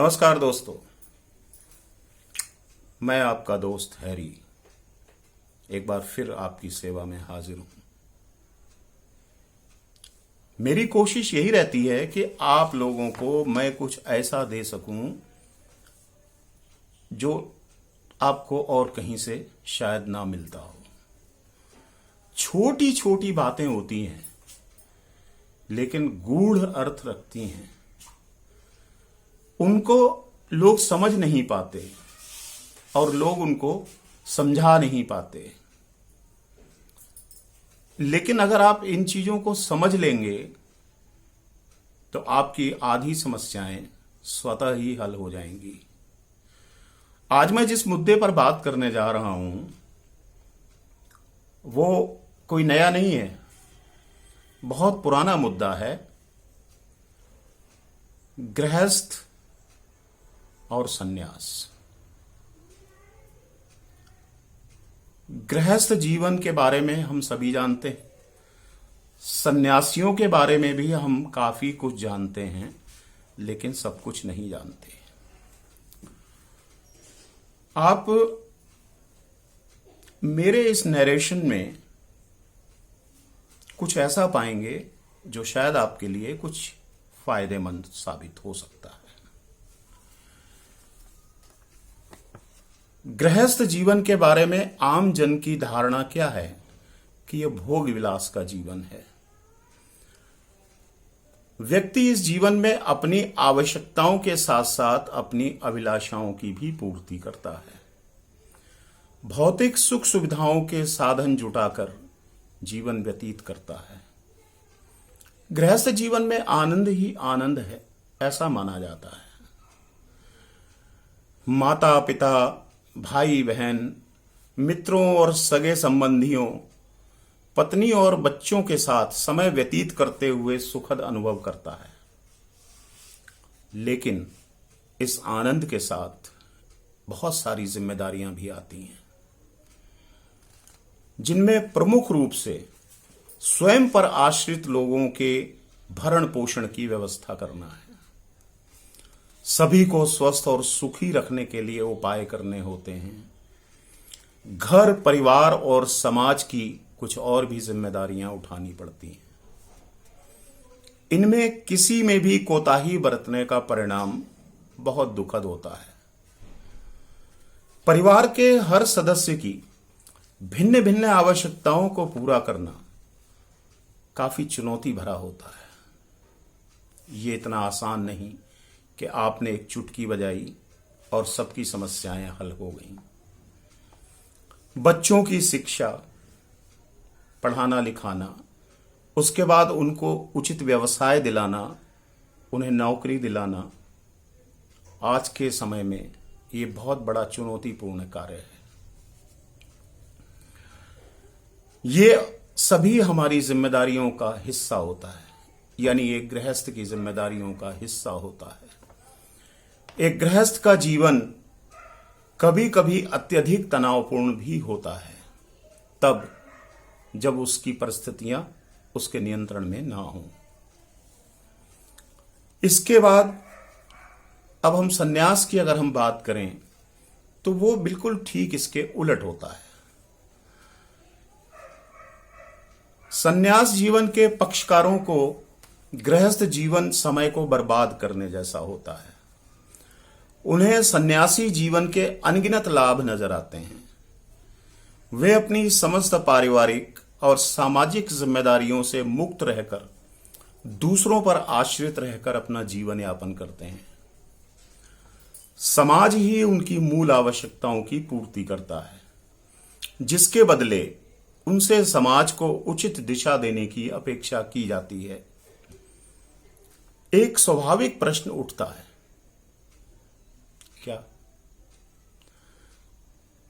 नमस्कार दोस्तों, मैं आपका दोस्त हैरी एक बार फिर आपकी सेवा में हाजिर हूं। मेरी कोशिश यही रहती है कि आप लोगों को मैं कुछ ऐसा दे सकूं जो आपको और कहीं से शायद ना मिलता हो। छोटी छोटी बातें होती हैं लेकिन गूढ़ अर्थ रखती हैं। उनको लोग समझ नहीं पाते और लोग उनको समझा नहीं पाते। लेकिन अगर आप इन चीजों को समझ लेंगे तो आपकी आधी समस्याएं स्वतः ही हल हो जाएंगी। आज मैं जिस मुद्दे पर बात करने जा रहा हूं वो कोई नया नहीं है, बहुत पुराना मुद्दा है। गृहस्थ और सन्यास। गृहस्थ जीवन के बारे में हम सभी जानते हैं, सन्यासियों के बारे में भी हम काफी कुछ जानते हैं, लेकिन सब कुछ नहीं जानते। आप मेरे इस नरेशन में कुछ ऐसा पाएंगे जो शायद आपके लिए कुछ फायदेमंद साबित हो सकता है। गृहस्थ जीवन के बारे में आम जन की धारणा क्या है कि यह भोग विलास का जीवन है। व्यक्ति इस जीवन में अपनी आवश्यकताओं के साथ साथ अपनी अभिलाषाओं की भी पूर्ति करता है। भौतिक सुख सुविधाओं के साधन जुटाकर जीवन व्यतीत करता है। गृहस्थ जीवन में आनंद ही आनंद है, ऐसा माना जाता है। माता पिता, भाई बहन, मित्रों और सगे संबंधियों, पत्नी और बच्चों के साथ समय व्यतीत करते हुए सुखद अनुभव करता है। लेकिन इस आनंद के साथ बहुत सारी जिम्मेदारियां भी आती हैं, जिनमें प्रमुख रूप से स्वयं पर आश्रित लोगों के भरण पोषण की व्यवस्था करना है। सभी को स्वस्थ और सुखी रखने के लिए उपाय करने होते हैं। घर, परिवार और समाज की कुछ और भी जिम्मेदारियां उठानी पड़ती हैं। इनमें किसी में भी कोताही बरतने का परिणाम बहुत दुखद होता है। परिवार के हर सदस्य की भिन्न भिन्न आवश्यकताओं को पूरा करना काफी चुनौती भरा होता है। ये इतना आसान नहीं कि आपने एक चुटकी बजाई और सबकी समस्याएं हल हो गईं। बच्चों की शिक्षा, पढ़ाना लिखाना, उसके बाद उनको उचित व्यवसाय दिलाना, उन्हें नौकरी दिलाना, आज के समय में ये बहुत बड़ा चुनौतीपूर्ण कार्य है। ये सभी हमारी जिम्मेदारियों का हिस्सा होता है, यानी एक गृहस्थ की जिम्मेदारियों का हिस्सा होता है। एक गृहस्थ का जीवन कभी कभी अत्यधिक तनावपूर्ण भी होता है, तब जब उसकी परिस्थितियां उसके नियंत्रण में ना हों। इसके बाद अब हम सन्यास की अगर हम बात करें तो वो बिल्कुल ठीक इसके उलट होता है। सन्यास जीवन के पक्षकारों को गृहस्थ जीवन समय को बर्बाद करने जैसा होता है। उन्हें सन्यासी जीवन के अनगिनत लाभ नजर आते हैं। वे अपनी समस्त पारिवारिक और सामाजिक जिम्मेदारियों से मुक्त रहकर दूसरों पर आश्रित रहकर अपना जीवन यापन करते हैं। समाज ही उनकी मूल आवश्यकताओं की पूर्ति करता है, जिसके बदले उनसे समाज को उचित दिशा देने की अपेक्षा की जाती है। एक स्वाभाविक प्रश्न उठता है,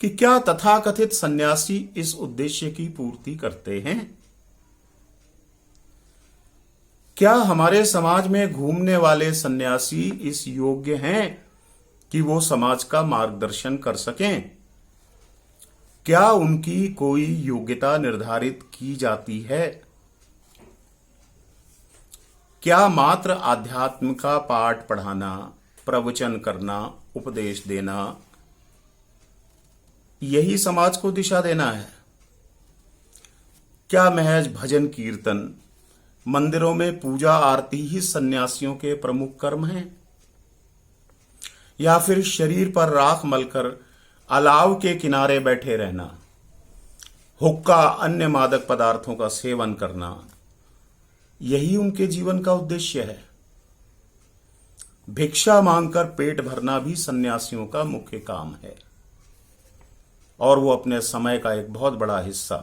क्या तथाकथित सन्यासी इस उद्देश्य की पूर्ति करते हैं? क्या हमारे समाज में घूमने वाले सन्यासी इस योग्य हैं कि वो समाज का मार्गदर्शन कर सकें? क्या उनकी कोई योग्यता निर्धारित की जाती है? क्या मात्र आध्यात्म का पाठ पढ़ाना प्रवचन करना, उपदेश देना, यही समाज को दिशा देना है? क्या महज भजन कीर्तन, मंदिरों में पूजा आरती ही सन्यासियों के प्रमुख कर्म हैं? या फिर शरीर पर राख मलकर अलाव के किनारे बैठे रहना, हुक्का, अन्य मादक पदार्थों का सेवन करना, यही उनके जीवन का उद्देश्य है? भिक्षा मांगकर पेट भरना भी सन्यासियों का मुख्य काम है, और वो अपने समय का एक बहुत बड़ा हिस्सा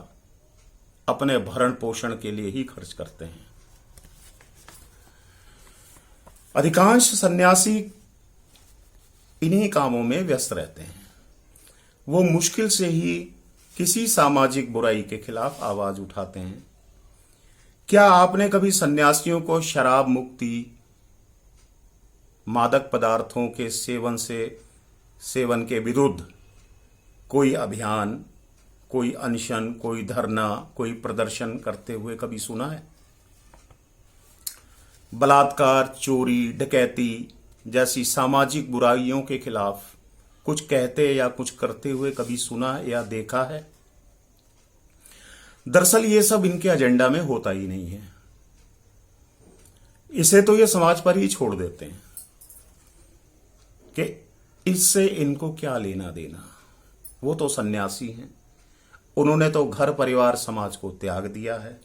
अपने भरण पोषण के लिए ही खर्च करते हैं। अधिकांश सन्यासी इन्हीं कामों में व्यस्त रहते हैं। वो मुश्किल से ही किसी सामाजिक बुराई के खिलाफ आवाज उठाते हैं। क्या आपने कभी सन्यासियों को शराब मुक्ति, मादक पदार्थों के सेवन के विरुद्ध कोई अभियान, कोई अनशन, कोई धरना, कोई प्रदर्शन करते हुए कभी सुना है? बलात्कार, चोरी, डकैती जैसी सामाजिक बुराइयों के खिलाफ कुछ कहते या कुछ करते हुए कभी सुना या देखा है? दरअसल ये सब इनके एजेंडा में होता ही नहीं है। इसे तो ये समाज पर ही छोड़ देते हैं कि इससे इनको क्या लेना देना। वो तो सन्यासी हैं, उन्होंने तो घर परिवार समाज को त्याग दिया है।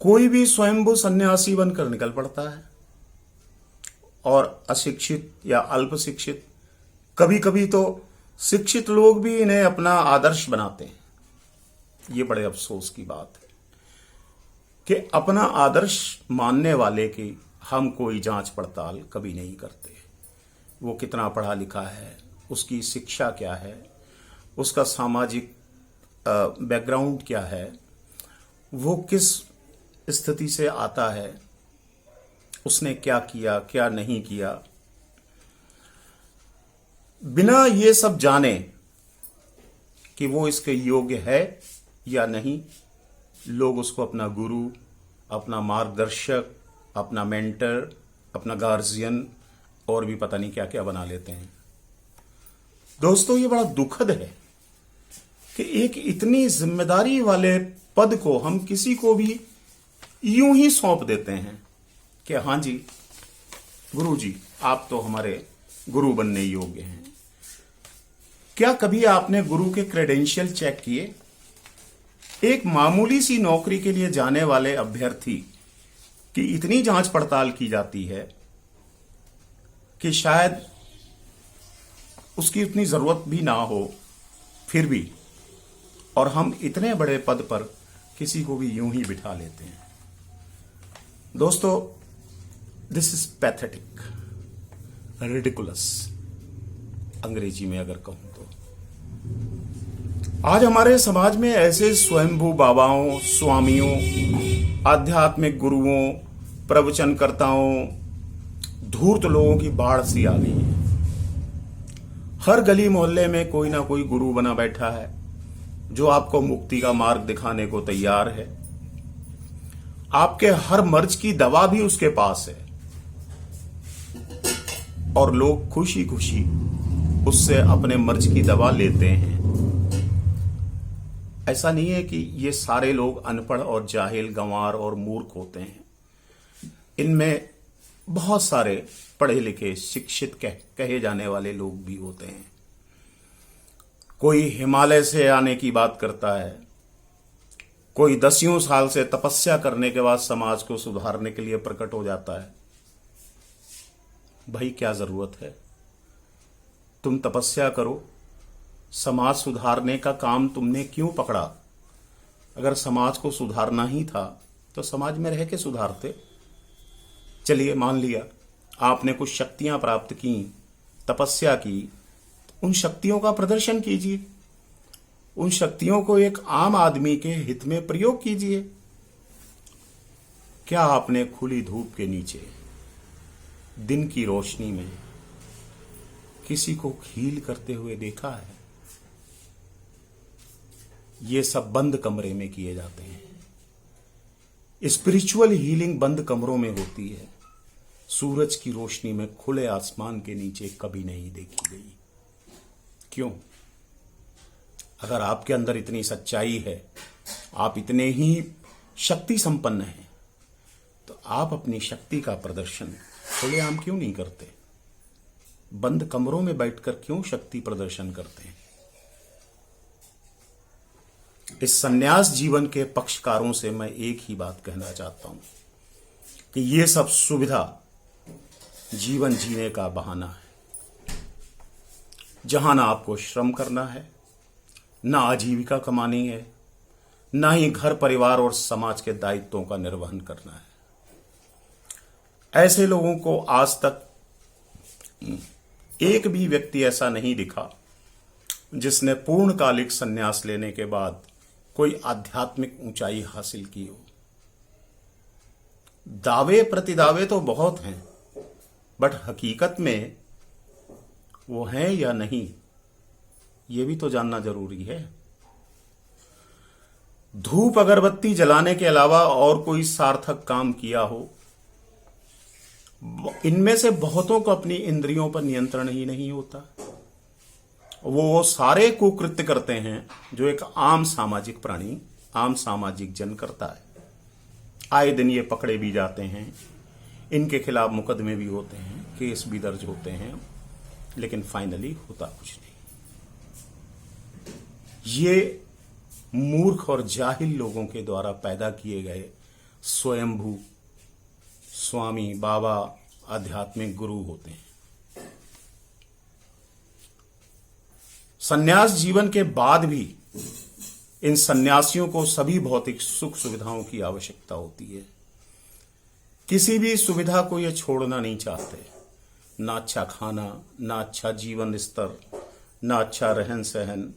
कोई भी स्वयंभू सन्यासी बनकर निकल पड़ता है, और अशिक्षित या अल्प शिक्षित, कभी कभी तो शिक्षित लोग भी इन्हें अपना आदर्श बनाते हैं। ये बड़े अफसोस की बात है कि अपना आदर्श मानने वाले की हम कोई जांच पड़ताल कभी नहीं करते। वो कितना पढ़ा लिखा है, उसकी शिक्षा क्या है, उसका सामाजिक बैकग्राउंड क्या है, वो किस स्थिति से आता है, उसने क्या किया, क्या नहीं किया। बिना ये सब जाने कि वो इसके योग्य है या नहीं, लोग उसको अपना गुरु, अपना मार्गदर्शक, अपना मेंटर, अपना गार्जियन और भी पता नहीं क्या क्या बना लेते हैं। दोस्तों, ये बड़ा दुखद है कि एक इतनी जिम्मेदारी वाले पद को हम किसी को भी यूं ही सौंप देते हैं कि हाँ जी गुरु जी, आप तो हमारे गुरु बनने योग्य हैं। क्या कभी आपने गुरु के क्रेडेंशियल चेक किए? एक मामूली सी नौकरी के लिए जाने वाले अभ्यर्थी की इतनी जांच पड़ताल की जाती है कि शायद उसकी उतनी जरूरत भी ना हो, फिर भी, और हम इतने बड़े पद पर किसी को भी यूं ही बिठा लेते हैं। दोस्तों, दिस इज पैथेटिक, रिडिकुलस अंग्रेजी में अगर कहूं तो। आज हमारे समाज में ऐसे स्वयंभू बाबाओं, स्वामियों, आध्यात्मिक गुरुओं, प्रवचनकर्ताओं, धूर्त लोगों की बाढ़ सी आ गई है। हर गली मोहल्ले में कोई ना कोई गुरु बना बैठा है जो आपको मुक्ति का मार्ग दिखाने को तैयार है। आपके हर मर्ज की दवा भी उसके पास है, और लोग खुशी खुशी उससे अपने मर्ज की दवा लेते हैं। ऐसा नहीं है कि ये सारे लोग अनपढ़ और जाहिल, गंवार और मूर्ख होते हैं। इनमें बहुत सारे पढ़े लिखे, शिक्षित कहे जाने वाले लोग भी होते हैं। कोई हिमालय से आने की बात करता है, कोई दसियों साल से तपस्या करने के बाद समाज को सुधारने के लिए प्रकट हो जाता है। भाई, क्या जरूरत है? तुम तपस्या करो, समाज सुधारने का काम तुमने क्यों पकड़ा? अगर समाज को सुधारना ही था तो समाज में रह के सुधारते। चलिए, मान लिया आपने कुछ शक्तियां प्राप्त की, तपस्या की, उन शक्तियों का प्रदर्शन कीजिए, उन शक्तियों को एक आम आदमी के हित में प्रयोग कीजिए। क्या आपने खुली धूप के नीचे, दिन की रोशनी में किसी को हील करते हुए देखा है? ये सब बंद कमरे में किए जाते हैं। स्पिरिचुअल हीलिंग बंद कमरों में होती है। सूरज की रोशनी में खुले आसमान के नीचे कभी नहीं देखी गई। क्यों? अगर आपके अंदर इतनी सच्चाई है, आप इतने ही शक्ति संपन्न हैं, तो आप अपनी शक्ति का प्रदर्शन खुलेआम क्यों नहीं करते? बंद कमरों में बैठकर क्यों शक्ति प्रदर्शन करते हैं? इस सन्यास जीवन के पक्षकारों से मैं एक ही बात कहना चाहता हूं कि ये सब सुविधा जीवन जीने का बहाना है, जहां ना आपको श्रम करना है, ना आजीविका कमानी है, ना ही घर परिवार और समाज के दायित्वों का निर्वहन करना है। ऐसे लोगों को आज तक एक भी व्यक्ति ऐसा नहीं दिखा जिसने पूर्णकालिक संन्यास लेने के बाद कोई आध्यात्मिक ऊंचाई हासिल की हो। दावे प्रतिदावे तो बहुत हैं, बट हकीकत में वो हैं या नहीं, ये भी तो जानना जरूरी है। धूप अगरबत्ती जलाने के अलावा और कोई सार्थक काम किया हो, इनमें से बहुतों को अपनी इंद्रियों पर नियंत्रण ही नहीं होता। वो सारे कुकृत्य करते हैं जो एक आम सामाजिक प्राणी, आम सामाजिक जन करता है। आए दिन ये पकड़े भी जाते हैं, इनके खिलाफ मुकदमे भी होते हैं, केस भी दर्ज होते हैं, लेकिन फाइनली होता कुछ नहीं। ये मूर्ख और जाहिल लोगों के द्वारा पैदा किए गए स्वयंभू स्वामी, बाबा, आध्यात्मिक गुरु होते हैं। सन्यास जीवन के बाद भी इन सन्यासियों को सभी भौतिक सुख सुविधाओं की आवश्यकता होती है। किसी भी सुविधा को ये छोड़ना नहीं चाहते। ना अच्छा खाना, ना अच्छा जीवन स्तर, ना अच्छा रहन सहन,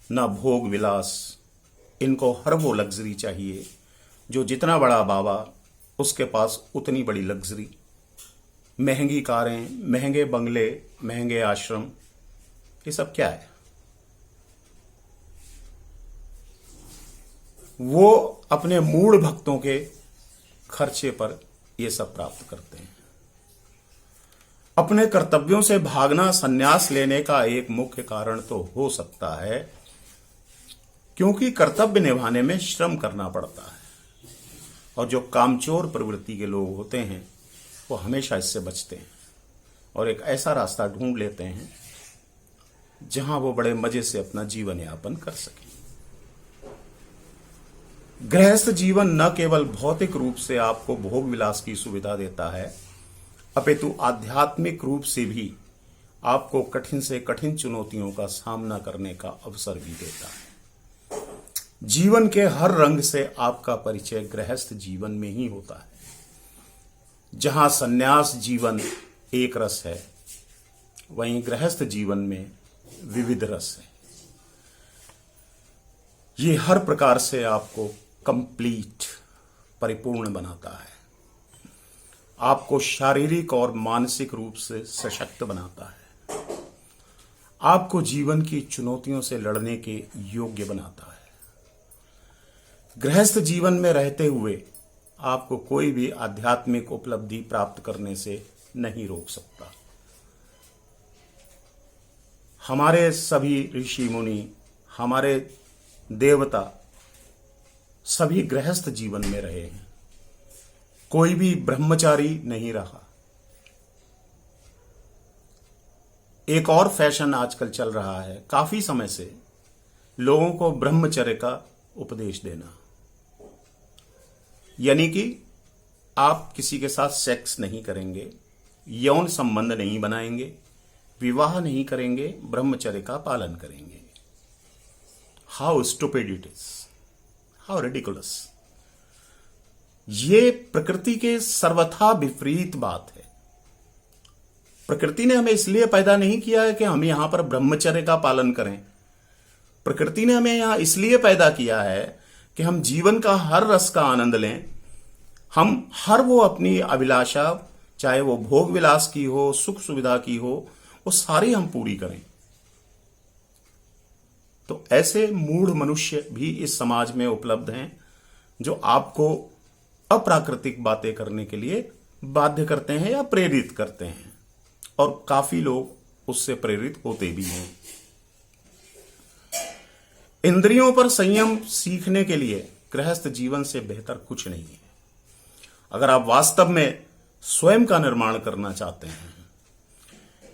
ना भोग विलास। इनको हर वो लग्जरी चाहिए जो जितना बड़ा बाबा उसके पास उतनी बड़ी लग्जरी। महंगी कारें, महंगे बंगले, महंगे आश्रम, ये सब क्या है? वो अपने मूढ़ भक्तों के खर्चे पर ये सब प्राप्त करते हैं। अपने कर्तव्यों से भागना संन्यास लेने का एक मुख्य कारण तो हो सकता है, क्योंकि कर्तव्य निभाने में श्रम करना पड़ता है। और जो कामचोर प्रवृत्ति के लोग होते हैं वो हमेशा इससे बचते हैं और एक ऐसा रास्ता ढूंढ लेते हैं जहां वो बड़े मजे से अपना जीवन यापन कर सकें। गृहस्थ जीवन न केवल भौतिक रूप से आपको भोग विलास की सुविधा देता है, अपितु आध्यात्मिक रूप से भी आपको कठिन से कठिन चुनौतियों का सामना करने का अवसर भी देता है। जीवन के हर रंग से आपका परिचय गृहस्थ जीवन में ही होता है। जहां सन्यास जीवन एक रस है, वहीं गृहस्थ जीवन में विविध रस है। ये हर प्रकार से आपको कंप्लीट, परिपूर्ण बनाता है। आपको शारीरिक और मानसिक रूप से सशक्त बनाता है। आपको जीवन की चुनौतियों से लड़ने के योग्य बनाता है। गृहस्थ जीवन में रहते हुए आपको कोई भी आध्यात्मिक उपलब्धि प्राप्त करने से नहीं रोक सकता। हमारे सभी ऋषि मुनि, हमारे देवता सभी गृहस्थ जीवन में रहे हैं। कोई भी ब्रह्मचारी नहीं रहा। एक और फैशन आजकल चल रहा है, काफी समय से, लोगों को ब्रह्मचर्य का उपदेश देना। यानी कि आप किसी के साथ सेक्स नहीं करेंगे, यौन संबंध नहीं बनाएंगे, विवाह नहीं करेंगे, ब्रह्मचर्य का पालन करेंगे। How stupid it is, how ridiculous. ये प्रकृति के सर्वथा विपरीत बात है। प्रकृति ने हमें इसलिए पैदा नहीं किया है कि हम यहां पर ब्रह्मचर्य का पालन करें। प्रकृति ने हमें यहां इसलिए पैदा किया है कि हम जीवन का हर रस का आनंद लें। हम हर वो अपनी अभिलाषा, चाहे वो भोग विलास की हो, सुख सुविधा की हो, वो सारी हम पूरी करें। तो ऐसे मूढ़ मनुष्य भी इस समाज में उपलब्ध हैं जो आपको अप्राकृतिक बातें करने के लिए बाध्य करते हैं या प्रेरित करते हैं, और काफी लोग उससे प्रेरित होते भी हैं। इंद्रियों पर संयम सीखने के लिए गृहस्थ जीवन से बेहतर कुछ नहीं है। अगर आप वास्तव में स्वयं का निर्माण करना चाहते हैं,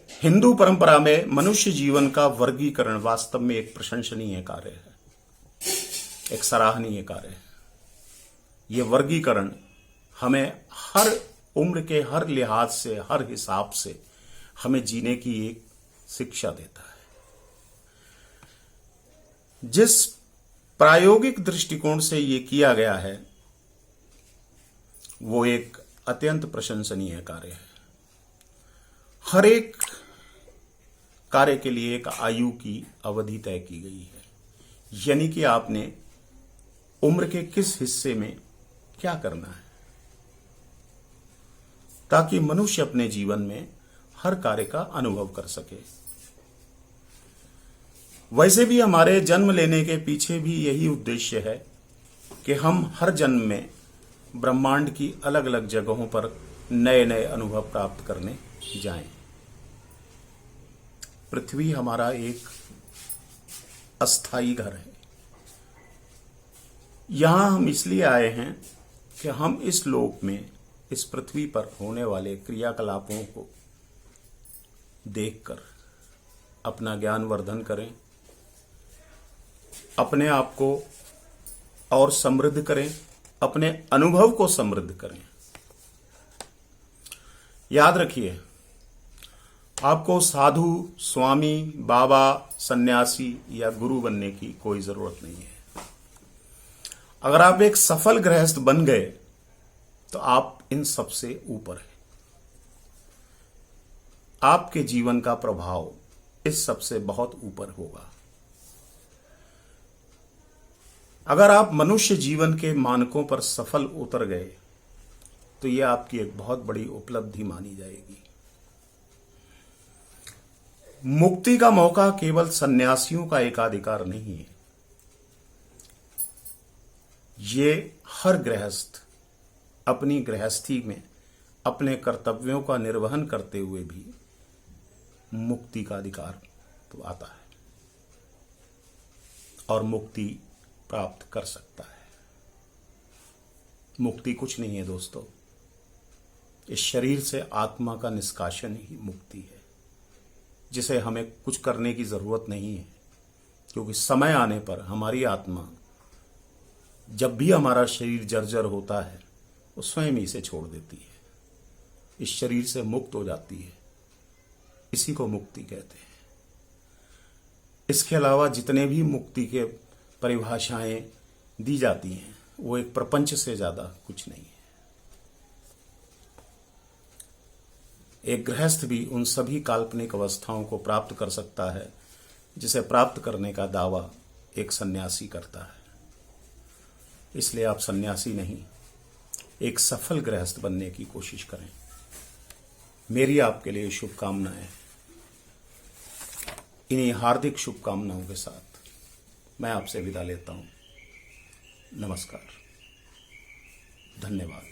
हिंदू परंपरा में मनुष्य जीवन का वर्गीकरण वास्तव में एक प्रशंसनीय कार्य है, एक सराहनीय कार्य है। यह वर्गीकरण हमें हर उम्र के हर लिहाज से, हर हिसाब से हमें जीने की एक शिक्षा देता है। जिस प्रायोगिक दृष्टिकोण से यह किया गया है वो एक अत्यंत प्रशंसनीय कार्य है। हर एक कार्य के लिए एक आयु की अवधि तय की गई है, यानी कि आपने उम्र के किस हिस्से में क्या करना है, ताकि मनुष्य अपने जीवन में हर कार्य का अनुभव कर सके। वैसे भी हमारे जन्म लेने के पीछे भी यही उद्देश्य है कि हम हर जन्म में ब्रह्मांड की अलग अलग जगहों पर नए नए अनुभव प्राप्त करने जाएं। पृथ्वी हमारा एक अस्थाई घर है। यहां हम इसलिए आए हैं कि हम इस लोक में, इस पृथ्वी पर होने वाले क्रियाकलापों को देखकर अपना ज्ञान वर्धन करें, अपने आप को और समृद्ध करें, अपने अनुभव को समृद्ध करें। याद रखिए, आपको साधु, स्वामी, बाबा, सन्यासी या गुरु बनने की कोई जरूरत नहीं है। अगर आप एक सफल गृहस्थ बन गए तो आप इन सबसे ऊपर हैं। आपके जीवन का प्रभाव इस सबसे बहुत ऊपर होगा। अगर आप मनुष्य जीवन के मानकों पर सफल उतर गए तो यह आपकी एक बहुत बड़ी उपलब्धि मानी जाएगी। मुक्ति का मौका केवल सन्यासियों का एकाधिकार नहीं है। ये हर गृहस्थ अपनी गृहस्थी में अपने कर्तव्यों का निर्वहन करते हुए भी मुक्ति का अधिकार तो आता है और मुक्ति प्राप्त कर सकता है। मुक्ति कुछ नहीं है दोस्तों, इस शरीर से आत्मा का निष्कासन ही मुक्ति है, जिसे हमें कुछ करने की जरूरत नहीं है, क्योंकि समय आने पर हमारी आत्मा, जब भी हमारा शरीर जर्जर होता है, वो स्वयं ही इसे छोड़ देती है, इस शरीर से मुक्त हो जाती है। इसी को मुक्ति कहते हैं। इसके अलावा जितने भी मुक्ति के परिभाषाएं दी जाती हैं वो एक प्रपंच से ज्यादा कुछ नहीं है। एक गृहस्थ भी उन सभी काल्पनिक अवस्थाओं को प्राप्त कर सकता है जिसे प्राप्त करने का दावा एक सन्यासी करता है। इसलिए आप सन्यासी नहीं, एक सफल गृहस्थ बनने की कोशिश करें। मेरी आपके लिए शुभकामनाएं। इन्हीं हार्दिक शुभकामनाओं के साथ मैं आपसे विदा लेता हूं। नमस्कार, धन्यवाद।